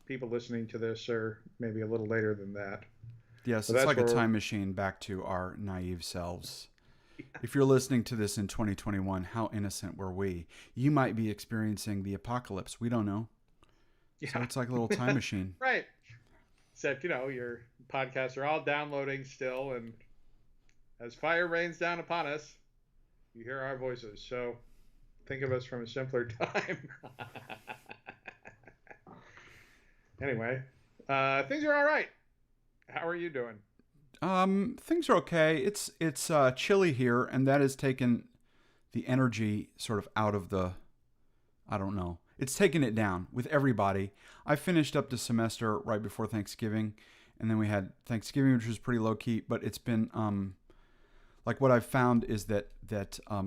people listening to this are maybe a little later than that. Yes, But it's that's like a where time machine back to our naive selves. If you're listening to this in 2021, how innocent were we? You might be experiencing the apocalypse. We don't know. So yeah, it's like a little time machine. right. Except your podcasts are all downloading still, and as fire rains down upon us, you hear our voices. So think of us from a simpler time. Anyway, things are all right. How are you doing? Things are okay. It's chilly here, and that has taken the energy sort of out of the. I don't know. It's taken it down with everybody. I finished up the semester right before Thanksgiving, and then we had Thanksgiving, which was pretty low key. But it's been like what I've found is that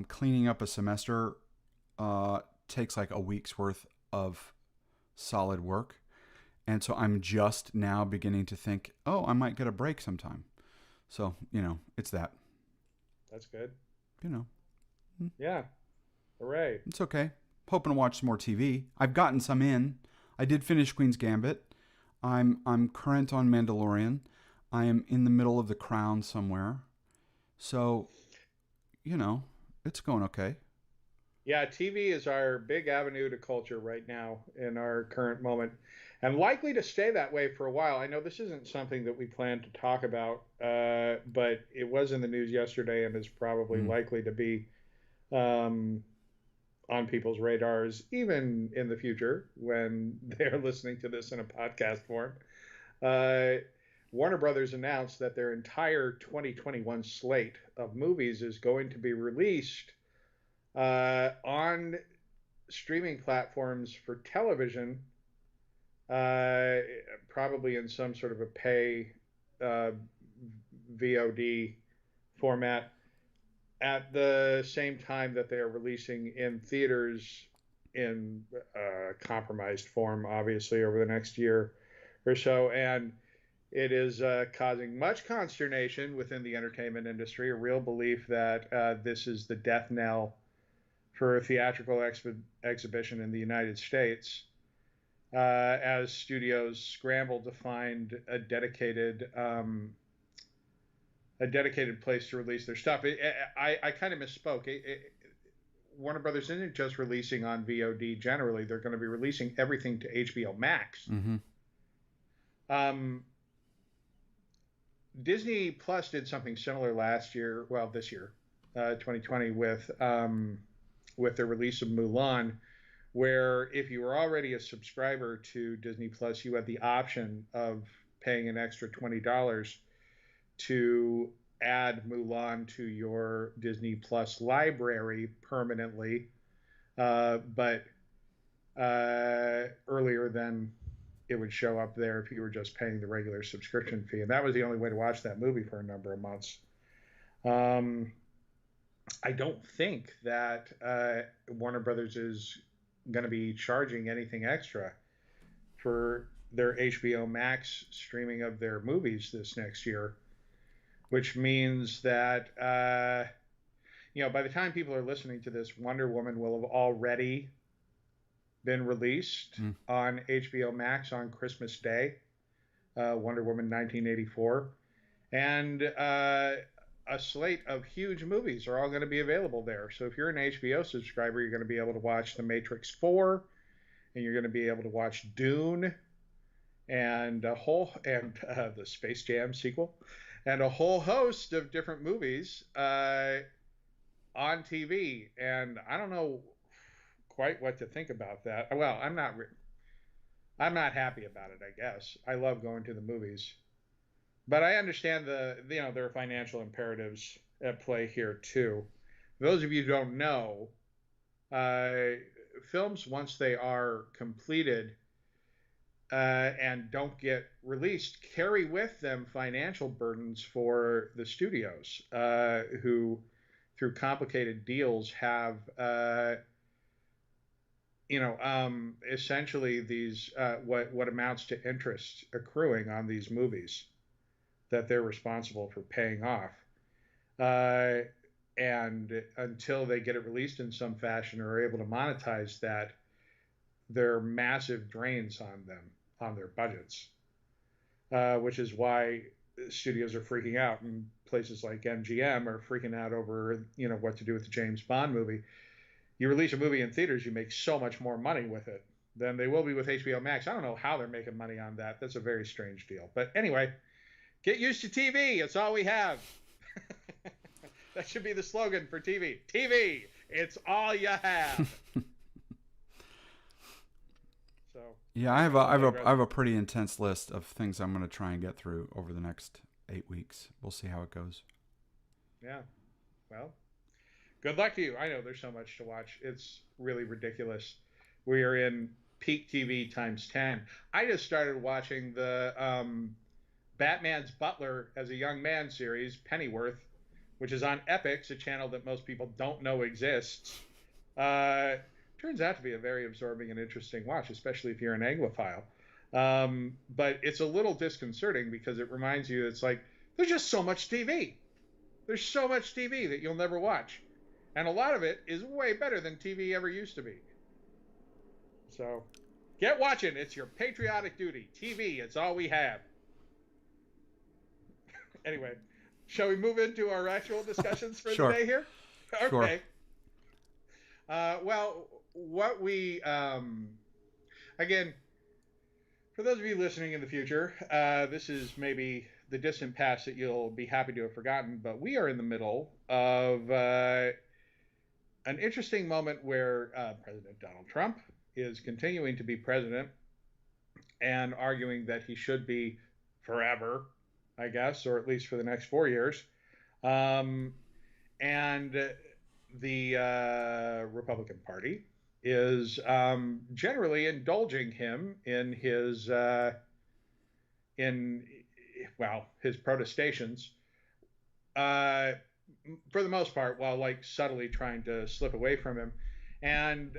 cleaning up a semester takes like a week's worth of solid work, and so I'm just now beginning to think, oh, I might get a break sometime. So it's that. That's good. You know, Yeah. Hooray. it's okay. Hoping to watch some more TV. I've gotten some in. I did finish Queen's Gambit. I'm current on Mandalorian. I am in the middle of The Crown somewhere. So it's going okay. Yeah, TV is our big avenue to culture right now in our current moment, and likely to stay that way for a while. I know this isn't something that we plan to talk about, but it was in the news yesterday and is probably Mm. likely to be um, on people's radars even in the future when they're listening to this in a podcast form. Uh, Warner Brothers announced that their entire 2021 slate of movies is going to be released on streaming platforms for television, uh, probably in some sort of a pay uh, VOD format, at the same time that they are releasing in theaters in compromised form, obviously, over the next year or so. And it is causing much consternation within the entertainment industry, a real belief that this is the death knell for theatrical exhibition in the United States, as studios scramble to find a dedicated place to release their stuff. I kind of misspoke. Warner Brothers isn't just releasing on VOD generally; they're going to be releasing everything to HBO Max. Mm-hmm. Um, Disney Plus did something similar last year. Well, this year, 2020, with the release of Mulan, where if you were already a subscriber to Disney Plus, you had the option of paying an extra $20 to add Mulan to your Disney Plus library permanently, but earlier than it would show up there if you were just paying the regular subscription fee. And that was the only way to watch that movie for a number of months. Um, I don't think that Warner Brothers is going to be charging anything extra for their HBO Max streaming of their movies this next year, which means that by the time people are listening to this, Wonder Woman will have already been released Mm. on HBO Max on Christmas Day, Wonder Woman 1984, and a slate of huge movies are all going to be available there. So if you're an HBO subscriber, you're going to be able to watch The Matrix 4, and you're going to be able to watch Dune, and the Space Jam sequel, and a whole host of different movies on TV. And I don't know quite what to think about that. Well, I'm not happy about it. I guess I love going to the movies, but I understand there are financial imperatives at play here too. For those of you who don't know, uh, films once they are completed and don't get released carry with them financial burdens for the studios, who, through complicated deals, have essentially these what amounts to interest accruing on these movies that they're responsible for paying off. Uh, and until they get it released in some fashion or are able to monetize that, there are massive drains on them. on their budgets, which is why studios are freaking out, and places like MGM are freaking out over what to do with the James Bond movie. You release a movie in theaters, you make so much more money with it than they will be with HBO Max. I don't know how they're making money on that. That's a very strange deal. But anyway, get used to TV. It's all we have. That should be the slogan for TV. TV, it's all you have. So yeah, I have a pretty intense list of things I'm going to try and get through over the next 8 weeks. We'll see how it goes. Yeah. Well, good luck to you. I know there's so much to watch. It's really ridiculous. We are in peak TV times 10. I just started watching the Batman's Butler as a Young Man series, Pennyworth, which is on Epix, a channel that most people don't know exists. Turns out to be a very absorbing and interesting watch, especially if you're an Anglophile. But it's a little disconcerting because it reminds you, it's like, there's just so much TV. There's so much TV that you'll never watch. And a lot of it is way better than TV ever used to be. So get watching. It's your patriotic duty. TV, it's all we have. Anyway, shall we move into our actual discussions for Sure. the day here? Okay. Sure. Well, what we, again, for those of you listening in the future, this is maybe the distant past that you'll be happy to have forgotten, but we are in the middle of an interesting moment where President Donald Trump is continuing to be president and arguing that he should be forever, I guess, or at least for the next 4 years. And the Republican Party is generally indulging him in his his protestations, for the most part, while like subtly trying to slip away from him. And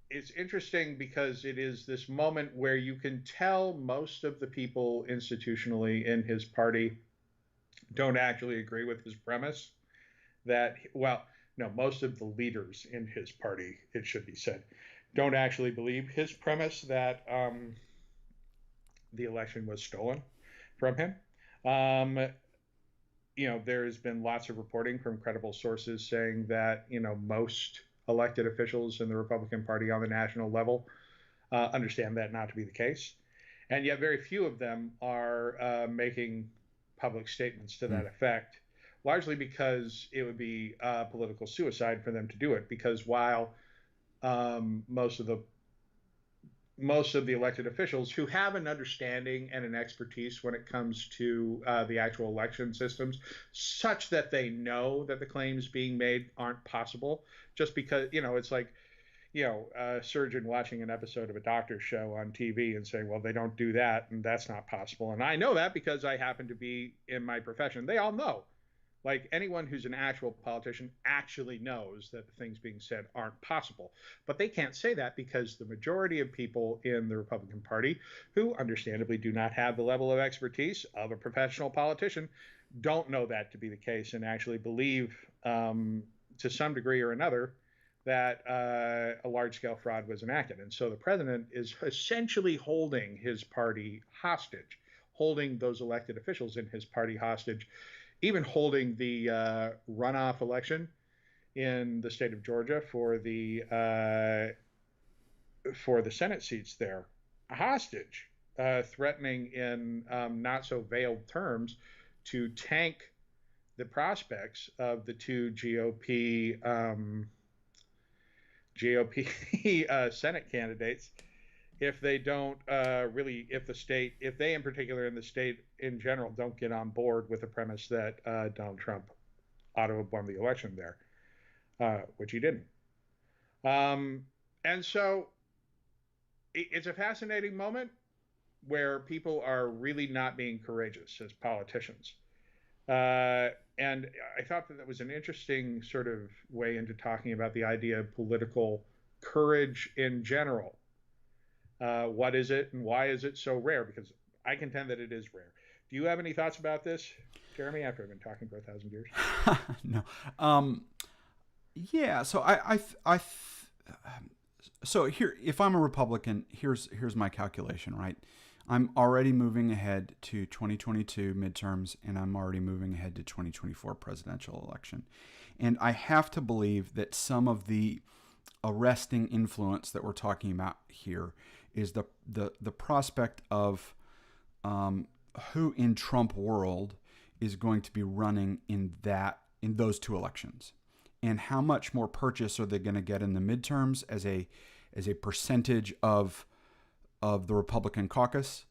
it's interesting because it is this moment where you can tell most of the people institutionally in his party don't actually agree with his premise that, most of the leaders in his party, it should be said, don't actually believe his premise that the election was stolen from him. There's been lots of reporting from credible sources saying that, most elected officials in the Republican Party on the national level understand that not to be the case. And yet very few of them are making public statements to that effect, largely because it would be political suicide for them to do it. Because while most of the elected officials who have an understanding and an expertise when it comes to the actual election systems, such that they know that the claims being made aren't possible, just because, it's like, a surgeon watching an episode of a doctor's show on TV and saying, well, they don't do that, and that's not possible. And I know that because I happen to be in my profession. They all know. Like, anyone who's an actual politician actually knows that the things being said aren't possible. But they can't say that because the majority of people in the Republican Party, who understandably do not have the level of expertise of a professional politician, don't know that to be the case and actually believe, to some degree or another, that a large-scale fraud was enacted. And so the president is essentially holding his party hostage, holding those elected officials in his party hostage, even holding the runoff election in the state of Georgia for the Senate seats there hostage, threatening in not so veiled terms to tank the prospects of the two GOP Senate candidates if they don't if they in particular and the state in general don't get on board with the premise that Donald Trump ought to have won the election there, which he didn't. And so it's a fascinating moment where people are really not being courageous as politicians. And I thought that was an interesting sort of way into talking about the idea of political courage in general. What is it and why is it so rare? Because I contend that it is rare. Do you have any thoughts about this, Jeremy, after I've been talking for 1,000 years? No. Yeah. So So here, if I'm a Republican, here's my calculation, right? I'm already moving ahead to 2022 midterms, and I'm already moving ahead to 2024 presidential election. And I have to believe that some of the arresting influence that we're talking about here is the prospect of who in Trump world is going to be running in those two elections, and how much more purchase are they going to get in the midterms as a percentage of the Republican caucus.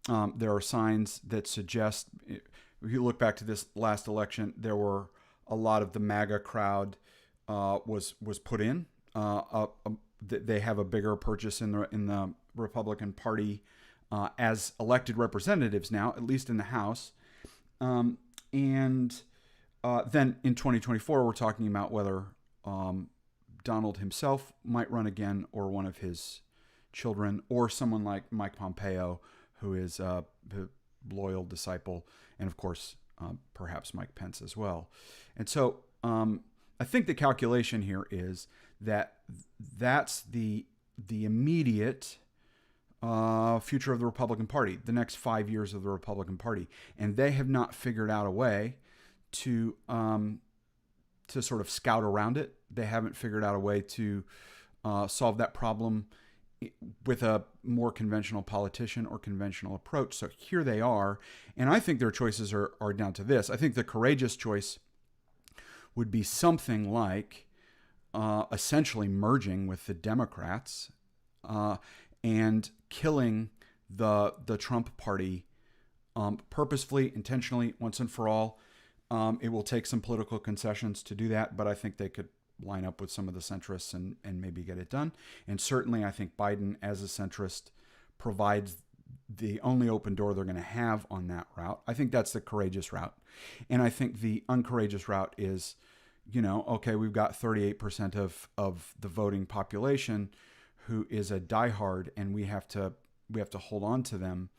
There are signs that suggest, if you look back to this last election, there were a lot of the MAGA crowd was put in. They have a bigger purchase in the Republican Party as elected representatives now, at least in the House. And then in 2024, we're talking about whether Donald himself might run again, or one of his children, or someone like Mike Pompeo, who is a loyal disciple, and of course, perhaps Mike Pence as well. And so I think the calculation here is that that's the immediate future of the Republican Party, the next 5 years of the Republican Party, and they have not figured out a way to sort of scout around it. They haven't figured out a way to solve that problem with a more conventional politician or conventional approach. So here they are, and I think their choices are down to this. I think the courageous choice would be something like essentially merging with the Democrats and killing the Trump party purposefully, intentionally, once and for all. It will take some political concessions to do that, but I think they could line up with some of the centrists and maybe get it done. And certainly I think Biden, as a centrist, provides the only open door they're going to have on that route. I think that's the courageous route. And I think the uncourageous route is, okay, we've got 38% of the voting population who is a diehard, and we have to hold on to them,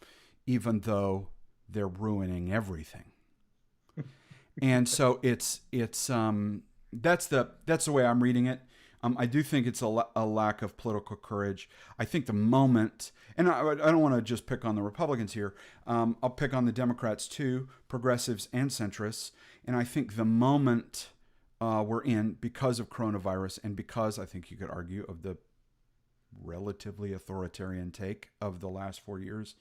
even though they're ruining everything. And so it's that's the way I'm reading it. I do think it's a lack of political courage. I think the moment, and I don't want to just pick on the Republicans here. I'll pick on the Democrats too, progressives and centrists. And I think the moment we're in, because of coronavirus, and because I think you could argue of the relatively authoritarian take of the last 4 years,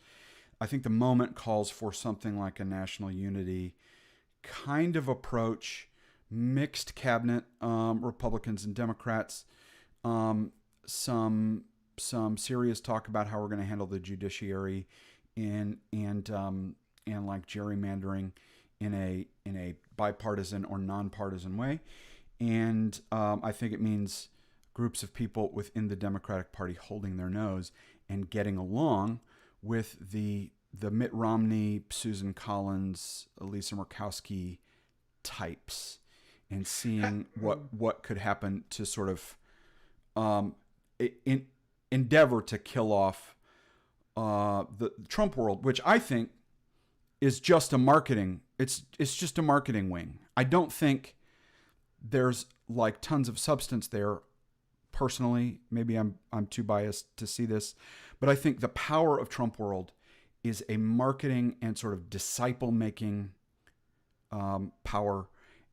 I think the moment calls for something like a national unity kind of approach, mixed cabinet, Republicans and Democrats, some serious talk about how we're going to handle the judiciary, and like gerrymandering in a bipartisan or nonpartisan way. And I think it means groups of people within the Democratic Party holding their nose and getting along with the Mitt Romney, Susan Collins, Lisa Murkowski types, and seeing what could happen to sort of endeavor to kill off the Trump world, which I think is just a marketing. It's just a marketing wing. I don't think there's like tons of substance there. Personally, maybe I'm too biased to see this, but I think the power of Trump world is a marketing and sort of disciple making power.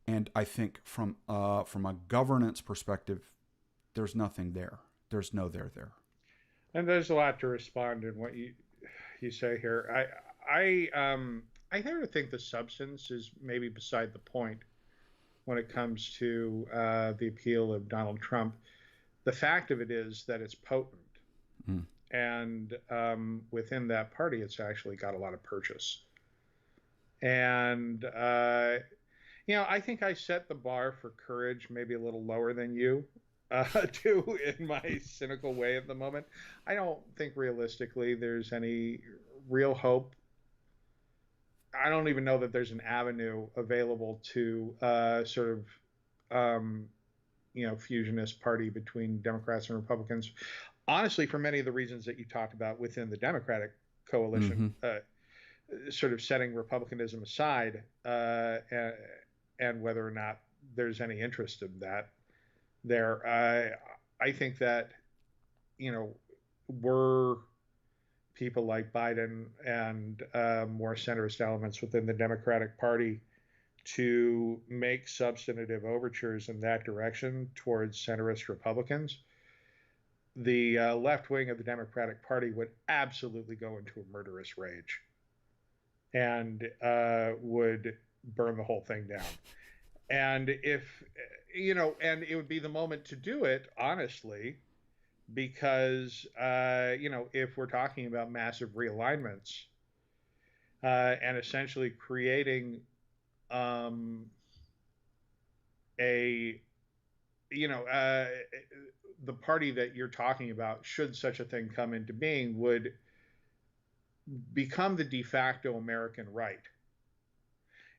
And I think from a governance perspective, there's nothing there. There's no there. And there's a lot to respond in what you say here. I kind of think the substance is maybe beside the point when it comes to the appeal of Donald Trump. The fact of it is that it's potent. Mm. And within that party, it's actually got a lot of purchase. And, I think I set the bar for courage maybe a little lower than you do, in my cynical way at the moment. I don't think realistically there's any real hope. I don't even know that there's an avenue available to sort of, fusionist party between Democrats and Republicans. Honestly, for many of the reasons that you talked about within the Democratic coalition, sort of setting republicanism aside, and whether or not there's any interest in that there, I think that you know, were people like Biden and more centrist elements within the Democratic Party to make substantive overtures in that direction towards centrist Republicans, the left wing of the Democratic Party would absolutely go into a murderous rage and would burn the whole thing down. And if, and it would be the moment to do it, honestly, because, if we're talking about massive realignments and essentially creating um, a, you know, the party that you're talking about, should such a thing come into being, would become the de facto American right.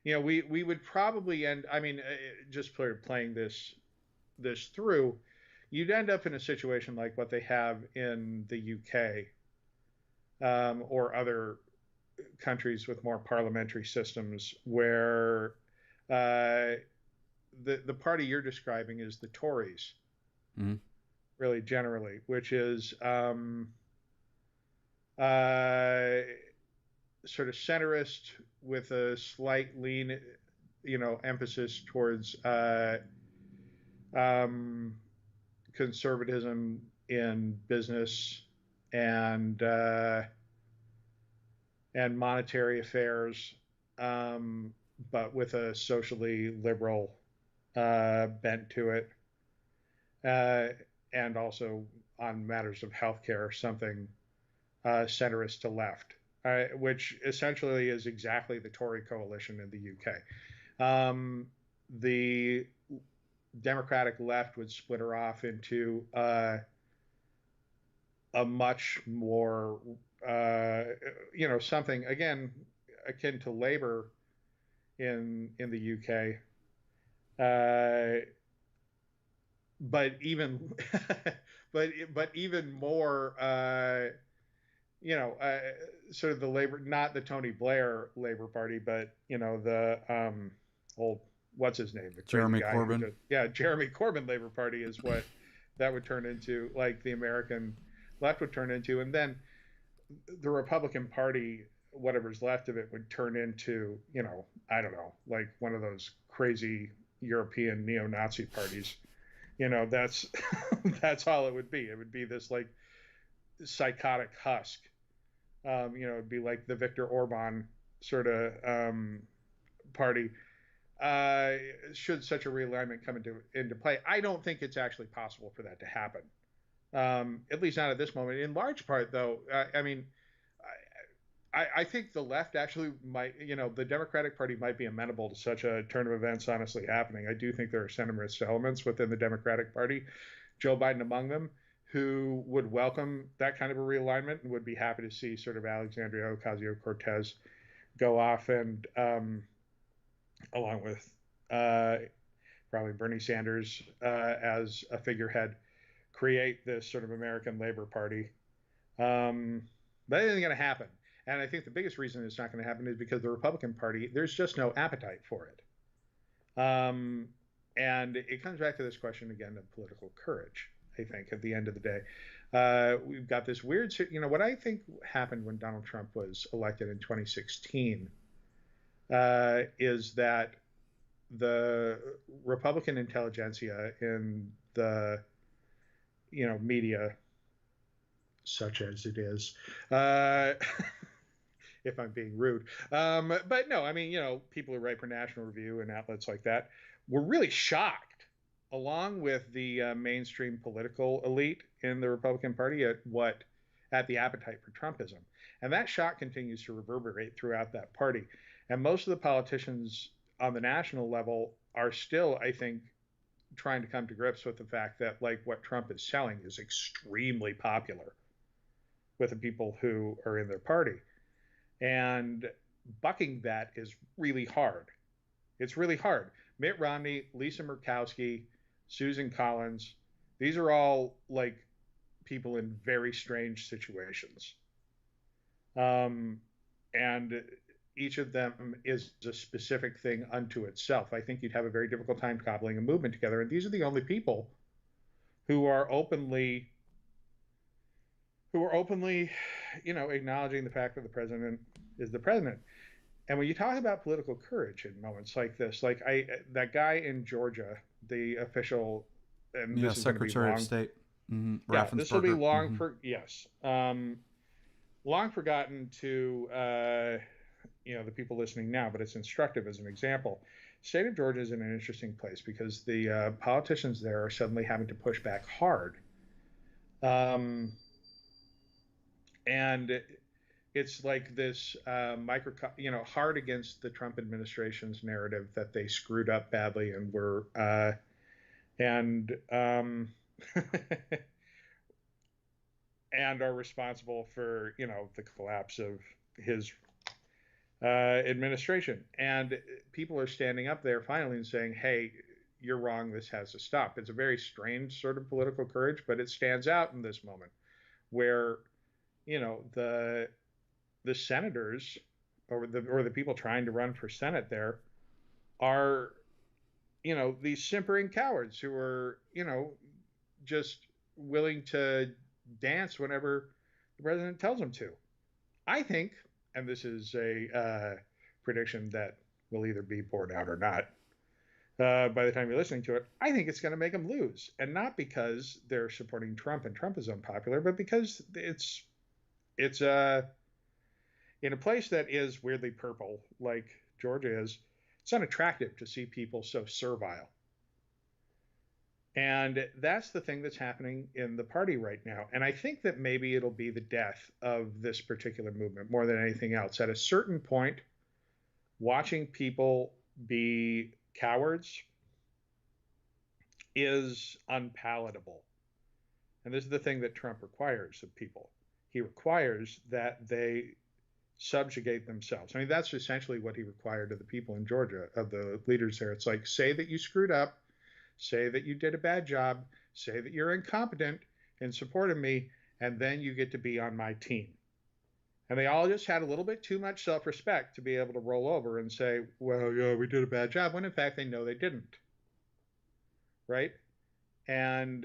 We would probably end. I mean, just playing this through, you'd end up in a situation like what they have in the UK or other countries with more parliamentary systems, where the party you're describing is the Tories, Mm-hmm. really generally, which is uh, sort of centrist with a slight lean, emphasis towards um, conservatism in business and monetary affairs, but with a socially liberal bent to it, uh, and also on matters of healthcare, something centrist to left, which essentially is exactly the Tory coalition in the UK. The Democratic left would splinter off into a much more, something again akin to Labour in the UK, but even but even more, sort of the Labour, not the Tony Blair Labour Party, but the old, what's his name, the crazy Jeremy guy Corbyn. Jeremy Corbyn Labour Party is what that would turn into, like the American left would turn into, and then the Republican Party, whatever's left of it, would turn into, I don't know, like one of those crazy European neo-Nazi parties. That's that's all it would be. It would be this like psychotic husk. It'd be like the Viktor Orban sort of party. Uh, should such a realignment come into play, I don't think it's actually possible for that to happen. At least not at this moment. In large part, though, I mean, I think the left actually might, the Democratic Party might be amenable to such a turn of events honestly happening. I do think there are centrist elements within the Democratic Party, Joe Biden among them, who would welcome that kind of a realignment and would be happy to see sort of Alexandria Ocasio-Cortez go off and, along with probably Bernie Sanders as a figurehead, create this sort of American Labor Party. But it isn't going to happen. And I think the biggest reason it's not going to happen is because the Republican Party, there's just no appetite for it. And it comes back to this question again of political courage, I think, at the end of the day. We've got this weird, what I think happened when Donald Trump was elected in 2016 is that the Republican intelligentsia in the, media, such as it is, if I'm being rude. But no, I mean, people who write for National Review and outlets like that were really shocked, along with the mainstream political elite in the Republican Party, at the appetite for Trumpism. And that shock continues to reverberate throughout that party. And most of the politicians on the national level are still, I think, trying to come to grips with the fact that, like, what Trump is selling is extremely popular with the people who are in their party. And bucking that is really hard. It's really hard. Mitt Romney, Lisa Murkowski, Susan Collins, these are all like people in very strange situations. And each of them is a specific thing unto itself. I think you'd have a very difficult time cobbling a movement together. And these are the only people who are openly who are openly, acknowledging the fact that the president is the president. And when you talk about political courage in moments like this, like that guy in Georgia, the official, and Yeah, this is going to be Secretary of long. State, Yeah, this will be Raffensperger. yes, long forgotten to the people listening now, but it's instructive as an example. State of Georgia is in an interesting place because the politicians there are suddenly having to push back hard, um, and it's like this hard against the Trump administration's narrative that they screwed up badly and were and and are responsible for the collapse of his administration. And people are standing up there finally and saying, "Hey, you're wrong. This has to stop." It's a very strange sort of political courage, but it stands out in this moment where the senators or the people trying to run for Senate there are these simpering cowards who are just willing to dance whenever the president tells them to. I think, and this is a prediction that will either be borne out or not by the time you're listening to it, I think it's going to make them lose, and not because they're supporting Trump and Trump is unpopular, but because it's in a place that is weirdly purple, like Georgia is. It's unattractive to see people so servile. And that's the thing that's happening in the party right now. And I think that maybe it'll be the death of this particular movement more than anything else. At a certain point, watching people be cowards is unpalatable. And this is the thing that Trump requires of people. He requires that they subjugate themselves. I mean, that's essentially what he required of the people in Georgia, of the leaders there. It's like, say that you screwed up, say that you did a bad job, say that you're incompetent in support of me, and then you get to be on my team. And they all just had a little bit too much self-respect to be able to roll over and say, well, yeah, we did a bad job, when in fact they know they didn't. Right? And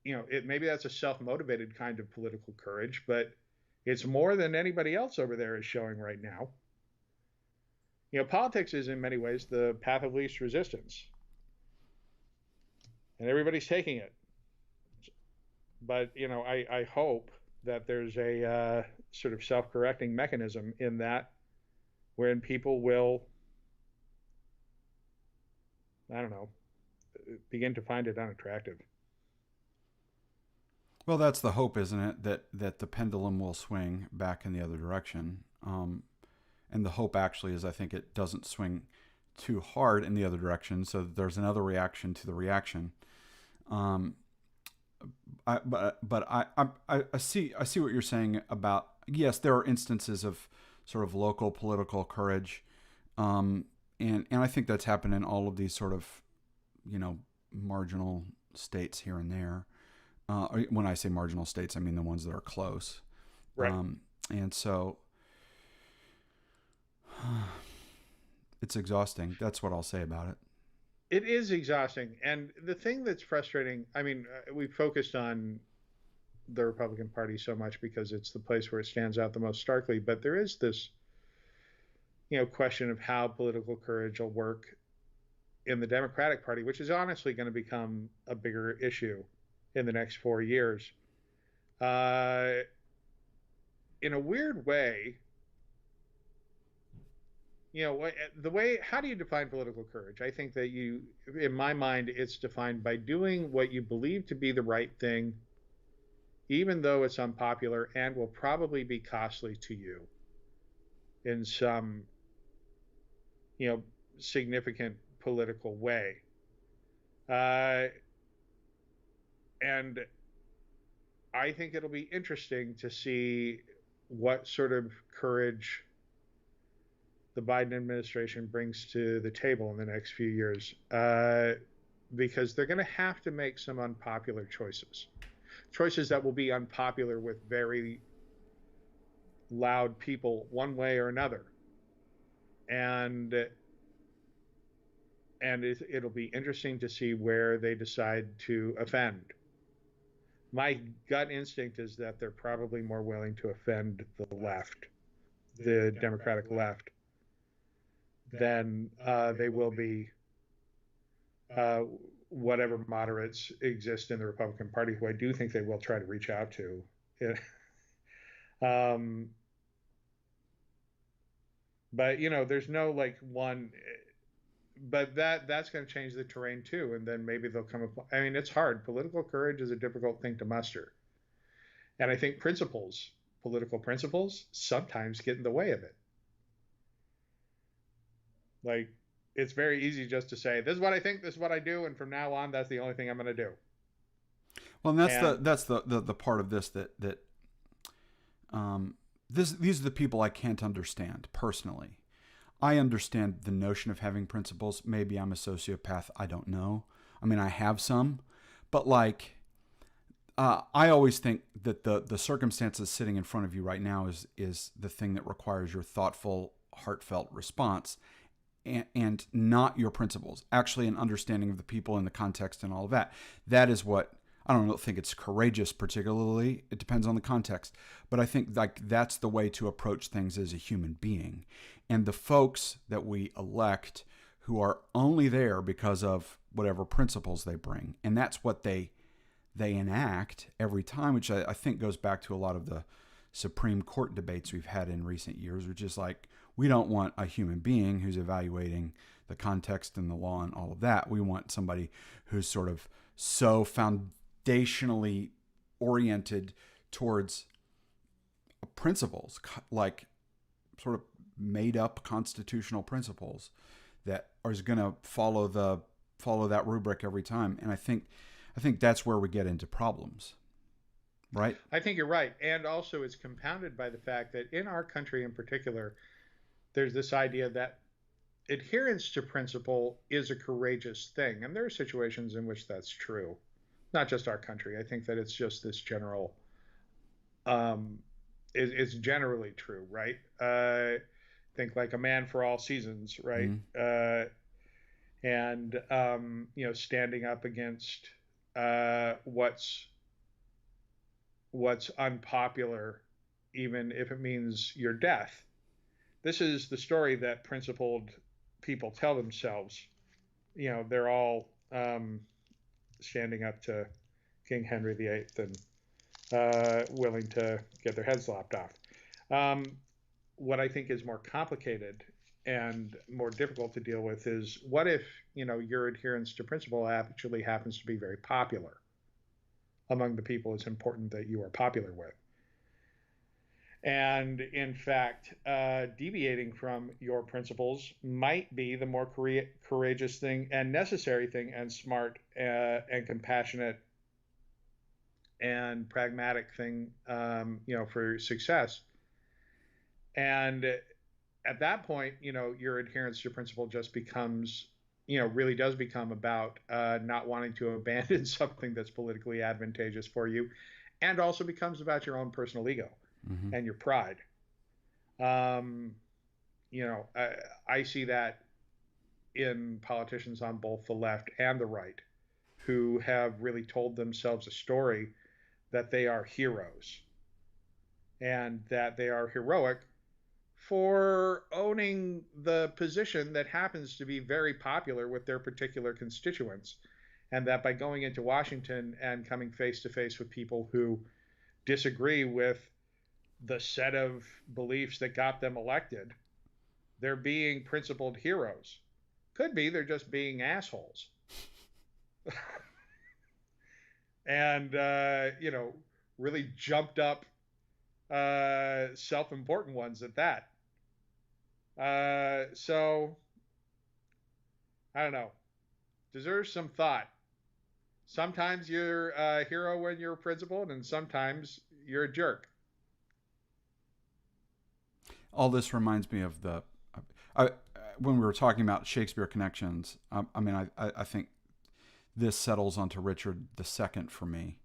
maybe that's a self-motivated kind of political courage, but it's more than anybody else over there is showing right now. Politics is in many ways the path of least resistance, and everybody's taking it. But I hope that there's a sort of self-correcting mechanism in that, wherein people will, I don't know, begin to find it unattractive. Well, that's the hope, isn't it? That the pendulum will swing back in the other direction. And the hope actually is, I think it doesn't swing too hard in the other direction, so that there's another reaction to the reaction. Um, I see what you're saying about, yes, there are instances of sort of local political courage, and I think that's happened in all of these sort of marginal states here and there. When I say marginal states, I mean the ones that are close. Right. And so it's exhausting. That's what I'll say about it. It is exhausting. And the thing that's frustrating, I mean, we focused on the Republican Party so much because it's the place where it stands out the most starkly, but there is this, question of how political courage will work in the Democratic Party, which is honestly going to become a bigger issue in the next 4 years. Uh, in a weird way, the way, how do you define political courage? I think that in my mind, it's defined by doing what you believe to be the right thing, even though it's unpopular and will probably be costly to you in some, significant political way. Uh, and I think it'll be interesting to see what sort of courage the Biden administration brings to the table in the next few years, because they're going to have to make some unpopular choices that will be unpopular with very loud people one way or another. And it'll be interesting to see where they decide to offend. My gut instinct is that they're probably more willing to offend the left, the Democratic left, than they will be uh, whatever moderates exist in the Republican Party, who I do think they will try to reach out to. um, but there's no like one. But that's going to change the terrain too, and then maybe they'll come up. I mean, it's hard. Political courage is a difficult thing to muster, and I think political principles, sometimes get in the way of it. Like, it's very easy just to say, "This is what I think. This is what I do," and from now on, that's the only thing I'm going to do. Well, and And that's the part of this that these are the people I can't understand personally. I understand the notion of having principles. Maybe I'm a sociopath. I don't know. I mean, I have some, but like, I always think that the circumstances sitting in front of you right now is the thing that requires your thoughtful, heartfelt response, and not your principles. Actually, an understanding of the people and the context and all of that. That is what I don't think it's courageous particularly. It depends on the context, but I think like that's the way to approach things as a human being. And the folks that we elect who are only there because of whatever principles they bring, and that's what they enact every time, which I think goes back to a lot of the Supreme Court debates we've had in recent years, which is like, we don't want a human being who's evaluating the context and the law and all of that. We want somebody who's sort of so foundationally oriented towards principles, like sort of made up constitutional principles that are going to follow that rubric every time. And I think that's where we get into problems, right? I think you're right. And also, it's compounded by the fact that in our country in particular, there's this idea that adherence to principle is a courageous thing. And there are situations in which that's true, not just our country. I think that it's just this general, it's generally true, right? Think like a man for all seasons, right? Mm-hmm. And standing up against what's unpopular, even if it means your death. This is the story that principled people tell themselves. They're all standing up to King Henry VIII and willing to get their heads lopped off. What I think is more complicated and more difficult to deal with is, what if your adherence to principle actually happens to be very popular among the people it's important that you are popular with. And in fact, deviating from your principles might be the more courageous thing and necessary thing and smart and compassionate and pragmatic thing, for success. And at that point, your adherence to principle just becomes, really does become about not wanting to abandon something that's politically advantageous for you, and also becomes about your own personal ego Mm-hmm. and your pride. Um, I see that in politicians on both the left and the right who have really told themselves a story that they are heroes and that they are heroic for owning the position that happens to be very popular with their particular constituents. And that by going into Washington and coming face to face with people who disagree with the set of beliefs that got them elected, they're being principled heroes. Could be they're just being assholes. And, really jumped up, self important ones at that. So, I don't know. Deserves some thought. Sometimes you're a hero when you're principled, and sometimes you're a jerk. All this reminds me of I, when we were talking about Shakespeare connections. I think this settles onto Richard II for me,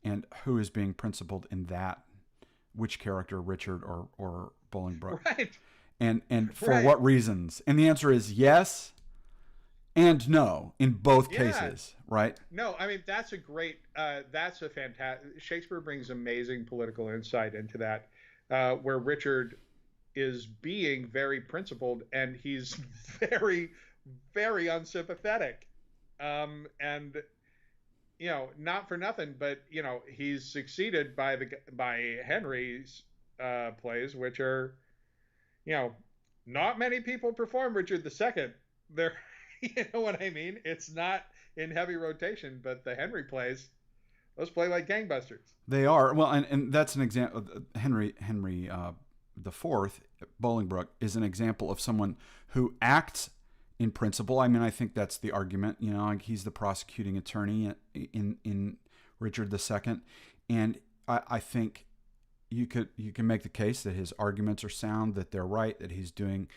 and who is being principled in that, which character, Richard or Bolingbroke, Right. and for Right. what reasons? And the answer is yes, and no in both Yeah. cases, right? No, I mean that's a great. That's a fantastic. Shakespeare brings amazing political insight into that, where Richard is being very principled and he's very, very unsympathetic. And not for nothing, but he's succeeded by Henry's plays, which are you know not many people perform Richard II. They're you know what I mean. It's not in heavy rotation, but the Henry plays, those play like gangbusters. They are. Well, and that's an example. Henry the Fourth, Bolingbroke, is an example of someone who acts in principle. I mean, I think that's the argument. Like he's the prosecuting attorney in Richard II, and I think you can make the case that his arguments are sound, that they're right, that he's doing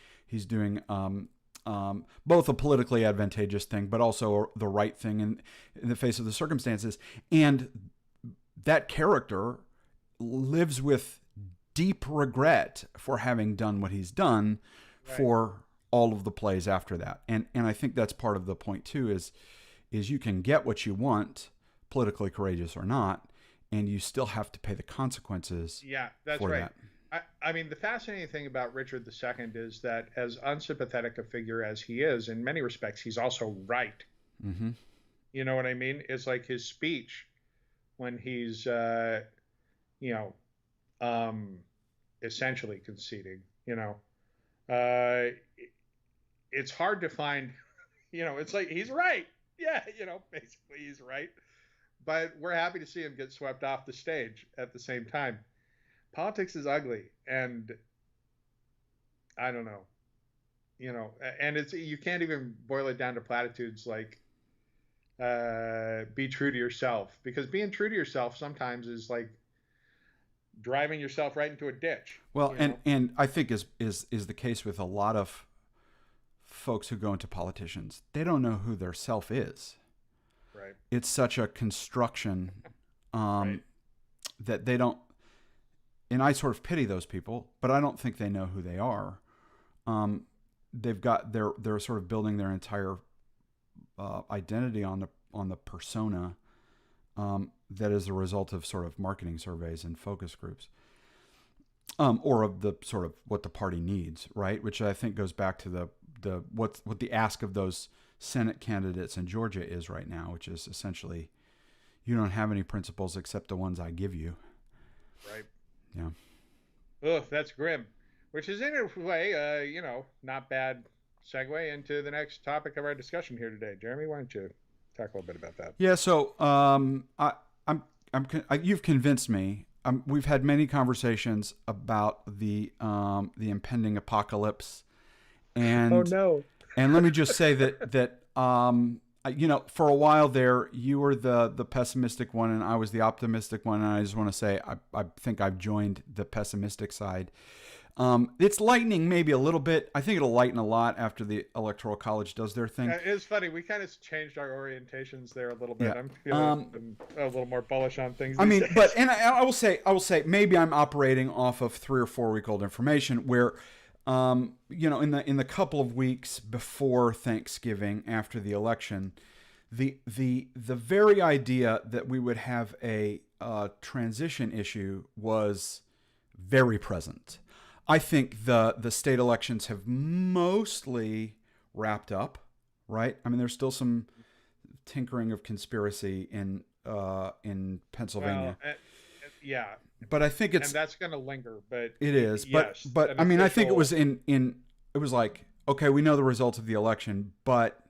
both a politically advantageous thing, but also the right thing in the face of the circumstances. And that character lives with deep regret for having done what he's done for all of the plays after that. And I think that's part of the point too, is you can get what you want, politically courageous or not, and you still have to pay the consequences. Yeah, that's for right. that. I mean, the fascinating thing about Richard II is that, as unsympathetic a figure as he is, in many respects, he's also right. Mm-hmm. You know what I mean? It's like his speech when he's, essentially conceding. It's hard to find. It's like he's right. Yeah, basically he's right. But we're happy to see him get swept off the stage at the same time. Politics is ugly, and I don't know, and you can't even boil it down to platitudes like be true to yourself, because being true to yourself sometimes is like driving yourself right into a ditch. Well, and I think is the case with a lot of folks who go into politicians. They don't know who their self is. Right. It's such a construction Right. that they don't. And I sort of pity those people, but I don't think they know who they are. They're sort of building their entire identity on the persona that is a result of sort of marketing surveys and focus groups, or of the sort of what the party needs, right? Which I think goes back to what the ask of those Senate candidates in Georgia is right now, which is essentially, you don't have any principles except the ones I give you. Right. Yeah. Ugh, that's grim. Which is in a way, not bad segue into the next topic of our discussion here today. Jeremy, why don't you talk a little bit about that? Yeah. So, you've convinced me. We've had many conversations about the impending apocalypse, and Oh no. and let me just say that for a while there, you were the pessimistic one and I was the optimistic one, and I just want to say I think I've joined the pessimistic side. It's lightening maybe a little bit. I think it'll lighten a lot after the Electoral College does their thing. It's funny. We kind of changed our orientations there a little bit. Yeah. I'm feeling a little more bullish on things. I mean, days. but I will say maybe I'm operating off of 3 or 4 week old information where, in the couple of weeks before Thanksgiving, after the election, the very idea that we would have a transition issue was very present. I think the state elections have mostly wrapped up, right? I mean, there's still some tinkering of conspiracy in Pennselsylvania. Well, yeah. But I think and that's going to linger. But it is. Yes, but I mean, I think it was it was like, okay, we know the results of the election, but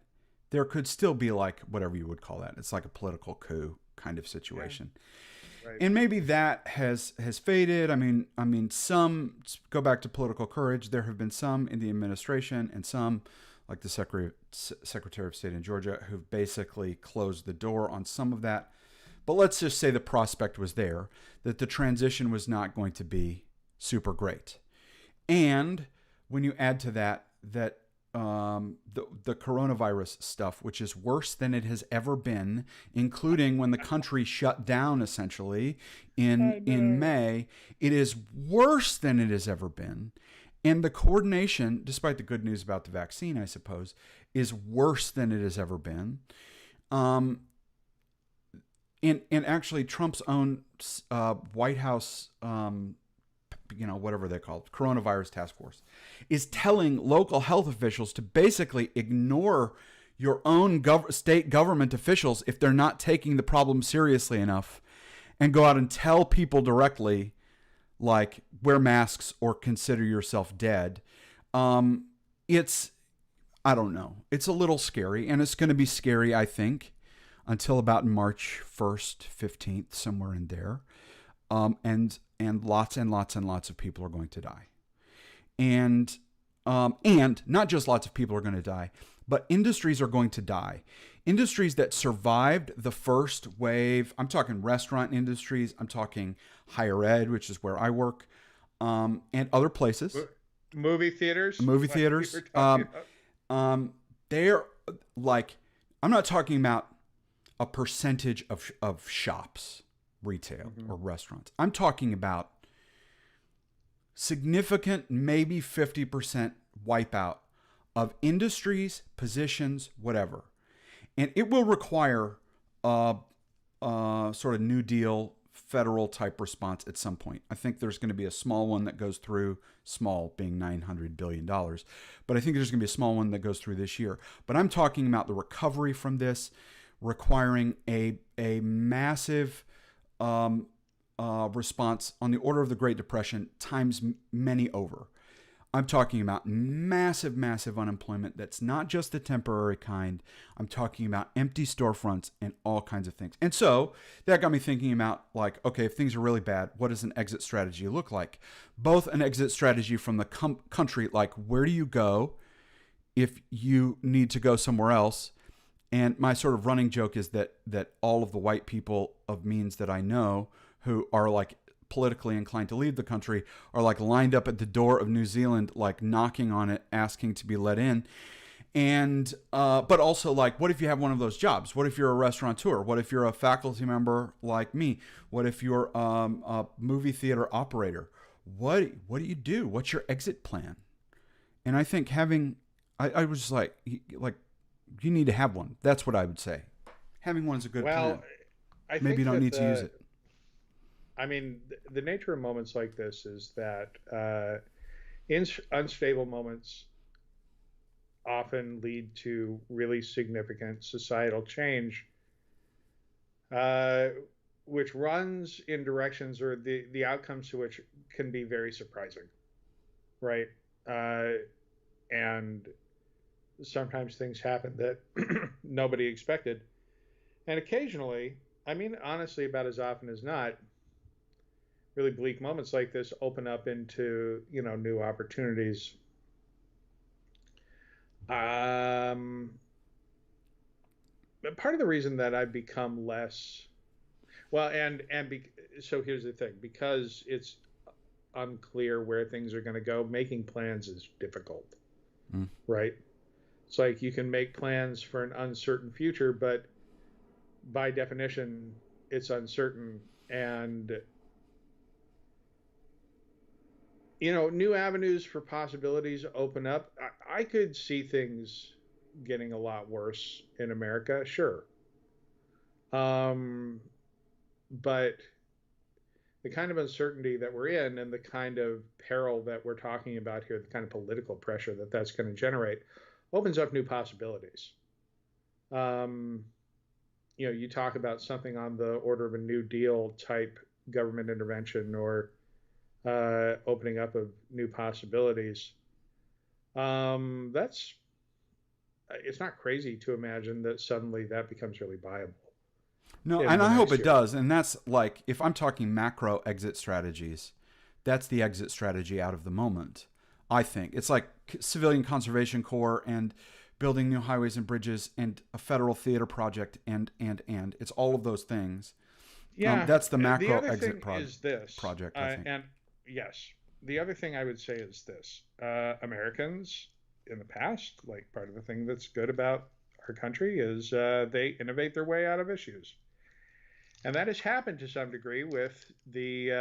there could still be like whatever you would call that. It's like a political coup kind of situation. Yeah. Right. And maybe that has faded. I mean, some go back to political courage. There have been some in the administration and some, like the Secretary of State in Georgia, who've basically closed the door on some of that. But let's just say the prospect was there that the transition was not going to be super great. And when you add to that the coronavirus stuff, which is worse than it has ever been, including when the country shut down essentially in May, it is worse than it has ever been. And the coordination, despite the good news about the vaccine, I suppose, is worse than it has ever been. Um, and actually, Trump's own White House, whatever they're called, coronavirus task force, is telling local health officials to basically ignore your own state government officials if they're not taking the problem seriously enough, and go out and tell people directly, like, wear masks or consider yourself dead. It's, I don't know. It's a little scary, and it's going to be scary, I think, until about March 1st, 15th, somewhere in there. And lots and lots and lots of people are going to die. And not just lots of people are going to die, but industries are going to die. Industries that survived the first wave. I'm talking restaurant industries. I'm talking higher ed, which is where I work, and other places. Movie theaters. Movie theaters. They're like, I'm not talking about a percentage of shops, retail, or restaurants. I'm talking about significant, maybe 50% wipeout of industries, positions, whatever. And it will require a sort of New Deal federal type response at some point. I think there's going to be a small one that goes through, small being $900 billion. But I think there's going to be a small one that goes through this year. But I'm talking about the recovery from this requiring a massive response on the order of the Great Depression times many over. I'm talking about massive, massive unemployment that's not just the temporary kind. I'm talking about empty storefronts and all kinds of things. And so that got me thinking about, like, okay, if things are really bad, what does an exit strategy look like? Both an exit strategy from the country, like where do you go if you need to go somewhere else? And my sort of running joke is that all of the white people of means that I know who are like politically inclined to leave the country are like lined up at the door of New Zealand, like knocking on it, asking to be let in. And but also, like, what if you have one of those jobs? What if you're a restaurateur? What if you're a faculty member like me? What if you're a movie theater operator? What do you do? What's your exit plan? And I think I was just like you need to have one. That's what I would say. Having one is a good plan. Maybe you don't need to use it. I mean, the nature of moments like this is that unstable moments often lead to really significant societal change, which runs in directions or the outcomes to which can be very surprising, right? And sometimes things happen that nobody expected. And occasionally, I mean, honestly, about as often as not, really bleak moments like this open up into, new opportunities. But part of the reason that I've become less, well, so here's the thing, because it's unclear where things are going to go, making plans is difficult, right? It's like you can make plans for an uncertain future, but by definition, it's uncertain. And new avenues for possibilities open up. I could see things getting a lot worse in America, sure. But the kind of uncertainty that we're in and the kind of peril that we're talking about here, the kind of political pressure that's going to generate, opens up new possibilities. You talk about something on the order of a New Deal type government intervention or opening up of new possibilities. It's not crazy to imagine that suddenly that becomes really viable. No, and I hope it does. And that's like, if I'm talking macro exit strategies, that's the exit strategy out of the moment. I think it's like Civilian Conservation Corps and building new highways and bridges and a federal theater project and it's all of those things. Yeah, that's the macro the exit project. I think. And yes, the other thing I would say is this: Americans in the past, like part of the thing that's good about our country is they innovate their way out of issues, and that has happened to some degree with the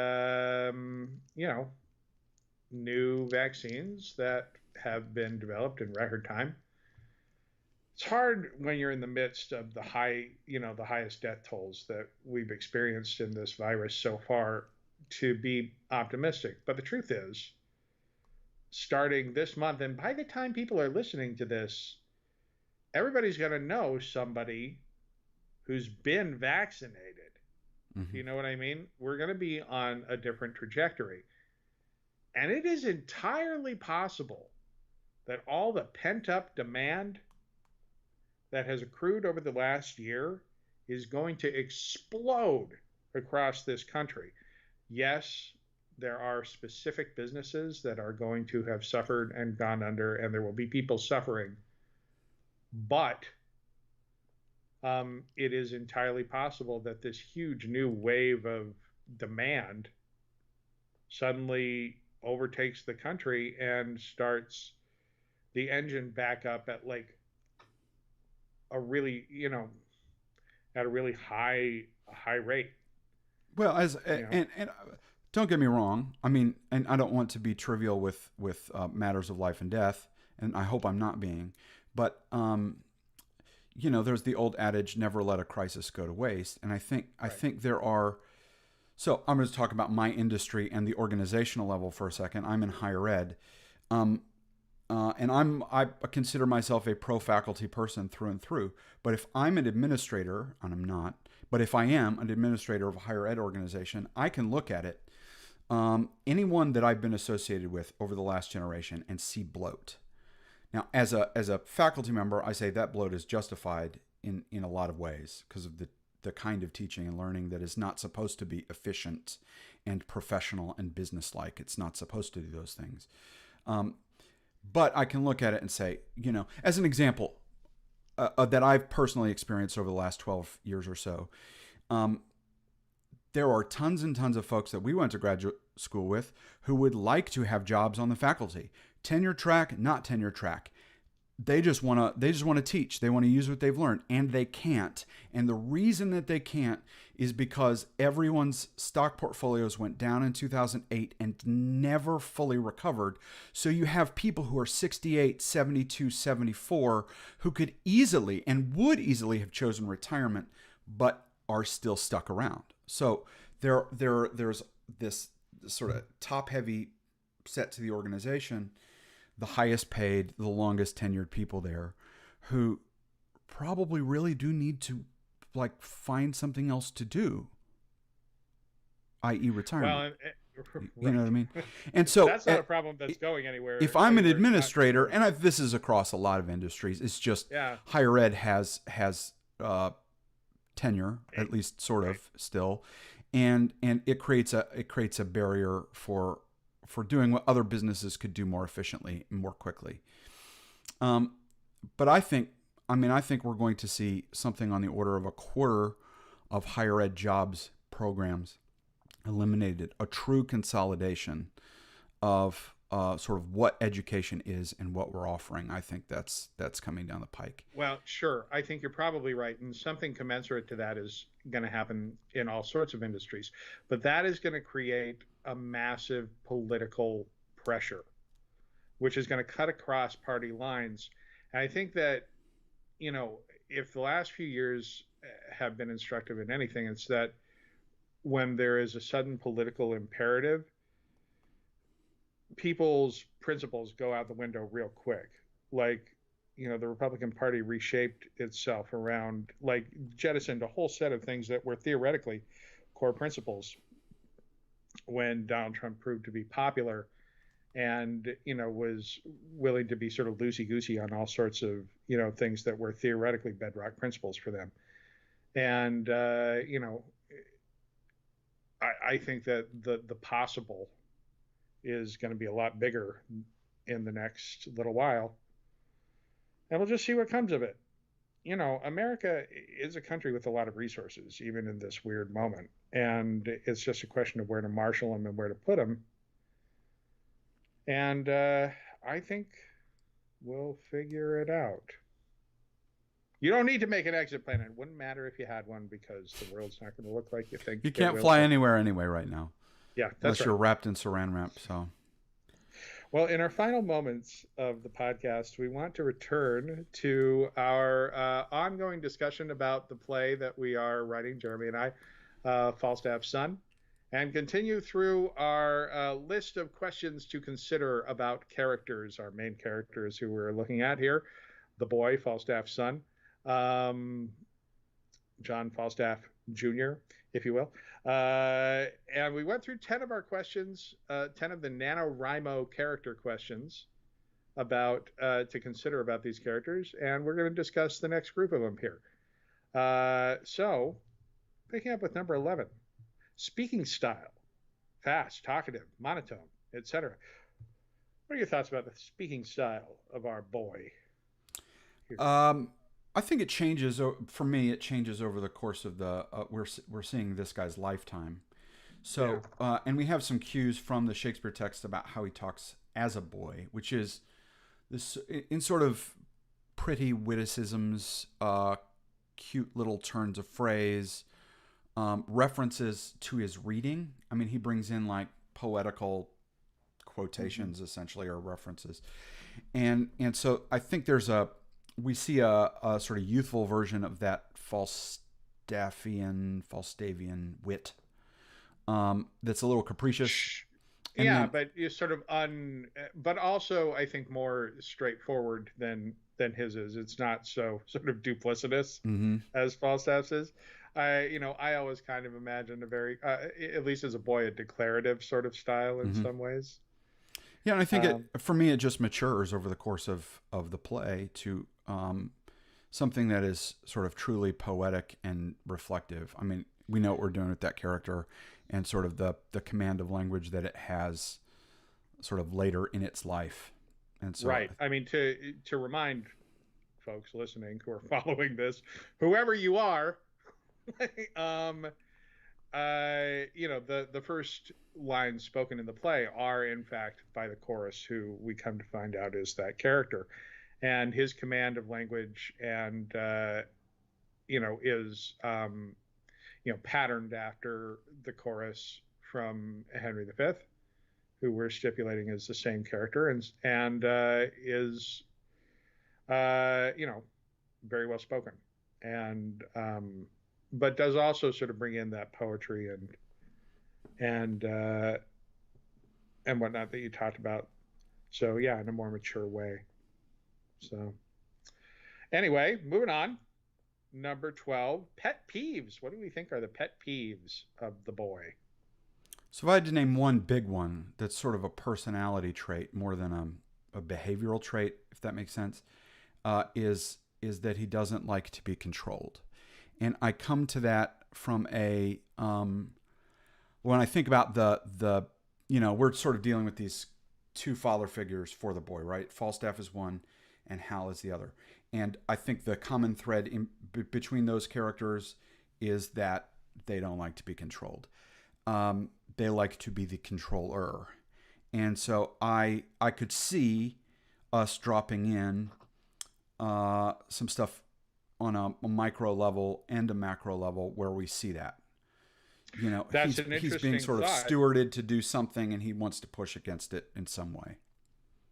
new vaccines that have been developed in record time. It's hard when you're in the midst of the highest death tolls that we've experienced in this virus so far to be optimistic. But the truth is, starting this month, and by the time people are listening to this, everybody's going to know somebody who's been vaccinated. Mm-hmm. You know what I mean? We're going to be on a different trajectory. And it is entirely possible that all the pent up demand that has accrued over the last year is going to explode across this country. Yes, there are specific businesses that are going to have suffered and gone under, and there will be people suffering. But it is entirely possible that this huge new wave of demand suddenly overtakes the country and starts the engine back up at like a really, at a really high rate. Well, You know, and don't get me wrong. I mean, and I don't want to be trivial with matters of life and death, and I hope I'm not being. But there's the old adage, "Never let a crisis go to waste." And I right. think there are. So I'm going to talk about my industry and the organizational level for a second. I'm in higher ed, um, and I consider myself a pro faculty person through and through. But if I'm an administrator, and I'm not, but if I am an administrator of a higher ed organization, I can look at it, anyone that I've been associated with over the last generation, and see bloat. Now, as a faculty member, I say that bloat is justified in a lot of ways because of the kind of teaching and learning that is not supposed to be efficient and professional and businesslike. It's not supposed to do those things. But I can look at it and say, as an example that I've personally experienced over the last 12 years or so, there are tons and tons of folks that we went to graduate school with who would like to have jobs on the faculty. Tenure track, not tenure track. They just want to teach. They want to use what they've learned, and they can't. And the reason that they can't is because everyone's stock portfolios went down in 2008 and never fully recovered. So you have people who are 68, 72, 74 who could easily and would easily have chosen retirement, but are still stuck around. So there's this sort of top heavy set to the organization, the highest paid, the longest tenured people there, who probably really do need to like find something else to do, i.e. retirement. Well, You know right. what I mean? And so That's not a problem that's going if anywhere I'm an anywhere administrator, soon. and this is across a lot of industries, it's just Yeah. higher ed has tenure, Eh, at least sort right. of still, and it creates a barrier for doing what other businesses could do more efficiently and more quickly. But I think we're going to see something on the order of a quarter of higher ed jobs programs eliminated, a true consolidation of sort of what education is and what we're offering. I think that's coming down the pike. Well, sure. I think you're probably right. And something commensurate to that is going to happen in all sorts of industries. But that is going to create a massive political pressure, which is going to cut across party lines. And I think that, if the last few years have been instructive in anything, it's that when there is a sudden political imperative, people's principles go out the window real quick. Like, the Republican Party reshaped itself around, like, jettisoned a whole set of things that were theoretically core principles when Donald Trump proved to be popular and, was willing to be sort of loosey goosey on all sorts of, things that were theoretically bedrock principles for them. And, I think that the possible is going to be a lot bigger in the next little while. And we'll just see what comes of it. America is a country with a lot of resources, even in this weird moment. And it's just a question of where to marshal them and where to put them. And I think we'll figure it out. You don't need to make an exit plan. It wouldn't matter if you had one because the world's not going to look like you think You it can't will. fly anywhere anyway right now, Yeah, that's unless right. you're wrapped in saran wrap. So Well, in our final moments of the podcast, we want to return to our ongoing discussion about the play that we are writing, Jeremy and I, Falstaff's Son, and continue through our list of questions to consider about characters, our main characters who we're looking at here, the boy, Falstaff's son, um, John Falstaff Jr., if you will. And we went through 10 of our questions, 10 of the NaNoWriMo character questions about to consider about these characters, and we're going to discuss the next group of them here. So, picking up with number 11, speaking style, fast, talkative, monotone, etc. What are your thoughts about the speaking style of our boy here? I think it changes. For me, it changes over the course of the. We're seeing this guy's lifetime. So, and we have some cues from the Shakespeare text about how he talks as a boy, which is this in sort of pretty witticisms, cute little turns of phrase, references to his reading. I mean, he brings in like poetical quotations essentially, or references, and so I think we see a sort of youthful version of that Falstaffian wit, that's a little capricious. And Yeah, then, but you sort of but also I think more straightforward than his is. It's not so sort of duplicitous mm-hmm, as Falstaff's is. I always kind of imagined a very, at least as a boy, a declarative sort of style in mm-hmm. some ways. Yeah, and I think Um, for me, it just matures over the course of the play to something that is sort of truly poetic and reflective. I mean, we know what we're doing with that character, and sort of the command of language that it has, sort of later in its life, and so right. I mean, to remind folks listening who are following this, whoever you are, um, the first lines spoken in the play are in fact by the chorus, who we come to find out is that character, and his command of language and is patterned after the chorus from Henry V, who we're stipulating is the same character, and is very well spoken, and but does also sort of bring in that poetry and and whatnot that you talked about. So yeah, in a more mature way. So anyway, moving on. Number 12, pet peeves. What do we think are the pet peeves of the boy? if I had to name one big one that's sort of a personality trait more than a behavioral trait, if that makes sense, is that he doesn't like to be controlled. And I come to that from when I think about the we're sort of dealing with these two father figures for the boy, right? Falstaff is one, and Hal is the other. And I think the common thread between those characters is that they don't like to be controlled. They like to be the controller, and so I could see us dropping in some stuff on a micro level and a macro level where we see that. That's an He's being interesting sort of thought. stewarded to do something, and he wants to push against it in some way.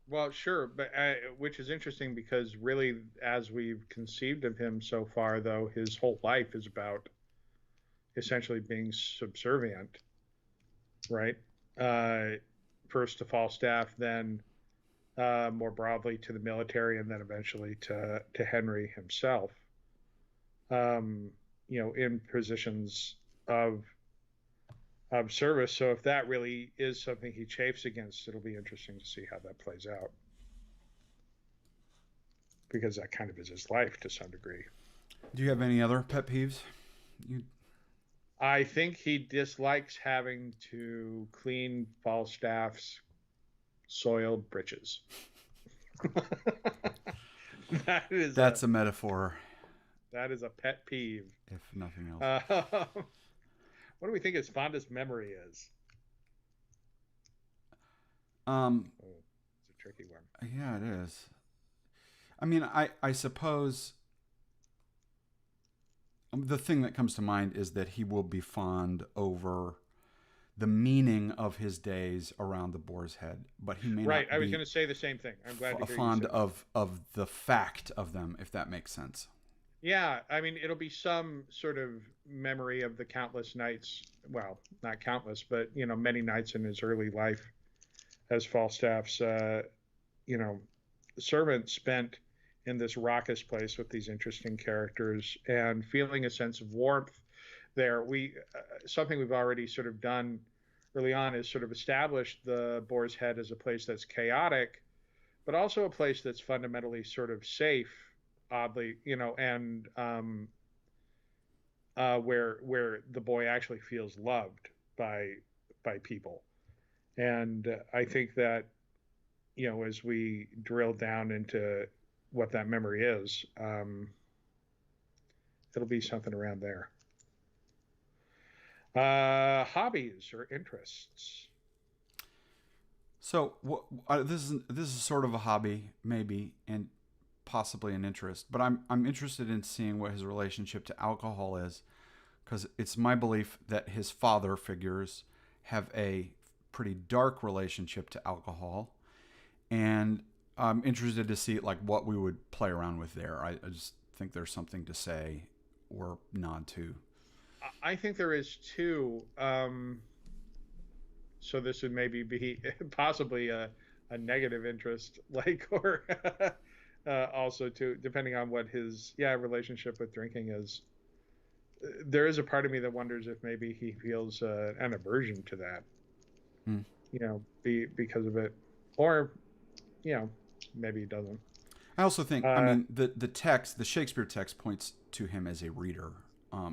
Well, sure, but which is interesting because really, as we've conceived of him so far, though, his whole life is about essentially being subservient, right? Uh, First to Falstaff, then more broadly to the military, and then eventually to Henry himself. In positions of service. So if that really is something he chafes against, it'll be interesting to see how that plays out, because that kind of is his life to some degree. Do you have any other pet peeves? You I think he dislikes having to clean Falstaff's soiled breeches. That's a metaphor, that is a pet peeve. if nothing else. What do we think his fondest memory is? Um, Oh, it's a tricky one. yeah, it is. I mean, I suppose the thing that comes to mind is that he will be fawned over the meaning of his days around the Boar's Head, but he may Right. not I was be going to say the same thing. I'm glad to hear fond you say of the fact of them, if that makes sense. Yeah, I mean, it'll be some sort of memory of the countless nights. Well, not countless, but many nights in his early life as Falstaff's, servant spent in this raucous place with these interesting characters and feeling a sense of warmth there. We something we've already sort of done early on is sort of established the Boar's Head as a place that's chaotic, but also a place that's fundamentally sort of safe, oddly, and where the boy actually feels loved by people. And I think that as we drill down into what that memory is, it'll be something around there. Hobbies or interests. So this is sort of a hobby, maybe, and possibly an interest. But I'm interested in seeing what his relationship to alcohol is, because it's my belief that his father figures have a pretty dark relationship to alcohol, and I'm interested to see like what we would play around with there. I just think there's something to say or nod to. I think there is too. So this would maybe be possibly a negative interest, like, or also too, depending on what his relationship with drinking is. There is a part of me that wonders if maybe he feels an aversion to that, because of it, or maybe he doesn't. I also think, I mean, the text, the Shakespeare text, points to him as a reader.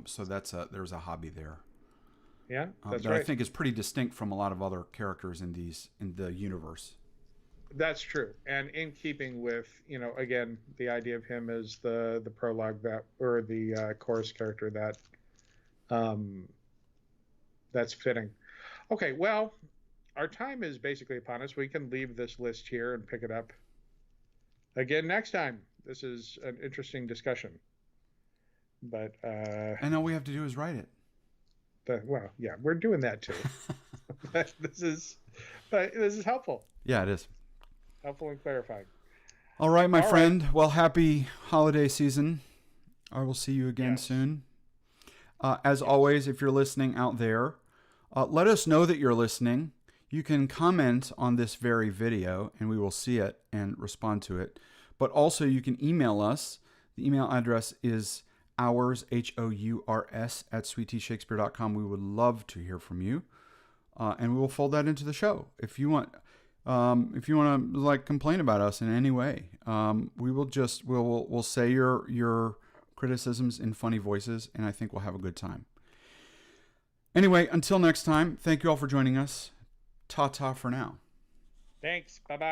So there's a hobby there. Yeah, that's that right. I think is pretty distinct from a lot of other characters in the universe. That's true, and in keeping with again the idea of him as the prologue that or the chorus character that's fitting. Okay, well, our time is basically upon us. We can leave this list here and pick it up again next time. This is an interesting discussion, but and all we have to do is write it. Well, yeah, we're doing that too. This is helpful. Yeah, it is. Helpful and clarifying. All right, my friend. Right. Well, happy holiday season. I will see you again soon. As always, if you're listening out there, let us know that you're listening. You can comment on this very video, and we will see it and respond to it. But also, you can email us. The email address is hours, HOURS, @sweetteashakespeare.com. We would love to hear from you, and we will fold that into the show. If you want to like complain about us in any way, we'll say your criticisms in funny voices, and I think we'll have a good time. Anyway, until next time, thank you all for joining us. Ta-ta for now. Thanks. Bye-bye.